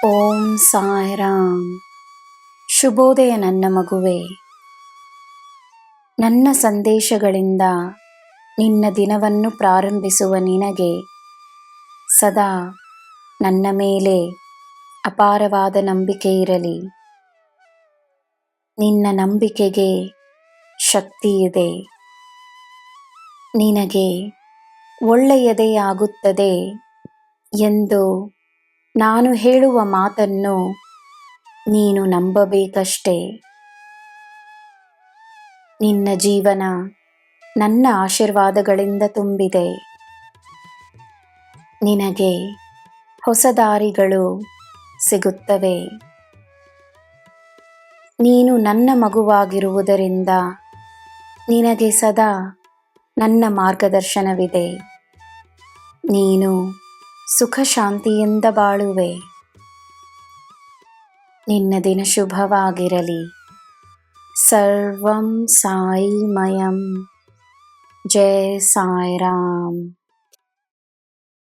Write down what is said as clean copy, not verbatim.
ಓಂ ಸಾಯಿರಾಮ್. ಶುಭೋದಯ ನನ್ನ ಮಗುವೆ. ನನ್ನ ಸಂದೇಶಗಳಿಂದ ನಿನ್ನ ದಿನವನ್ನು ಪ್ರಾರಂಭಿಸುವ ನಿನಗೆ ಸದಾ ನನ್ನ ಮೇಲೆ ಅಪಾರವಾದ ನಂಬಿಕೆ ಇರಲಿ. ನಿನ್ನ ನಂಬಿಕೆಗೆ ಶಕ್ತಿ ಇದೆ. ನಿನಗೆ ಒಳ್ಳೆಯದೇ ಆಗುತ್ತದೆ ಎಂದು ನಾನು ಹೇಳುವ ಮಾತನ್ನು ನೀನು ನಂಬಬೇಕಷ್ಟೇ. ನಿನ್ನ ಜೀವನ ನನ್ನ ಆಶೀರ್ವಾದಗಳಿಂದ ತುಂಬಿದೆ. ನಿನಗೆ ಹೊಸ ದಾರಿಗಳು ಸಿಗುತ್ತವೆ. ನೀನು ನನ್ನ ಮಗುವಾಗಿರುವುದರಿಂದ ನಿನಗೆ ಸದಾ ನನ್ನ ಮಾರ್ಗದರ್ಶನವಿದೆ. ನೀನು ಸುಖ ಶಾಂತಿಯಿಂದ ಬಾಳುವೆ. ನಿನ್ನ ದಿನ ಶುಭವಾಗಿರಲಿ. ಸರ್ವಂ ಸಾಯಿಮಯಂ. ಜೈ ಸಾಯಿರಾಮ್.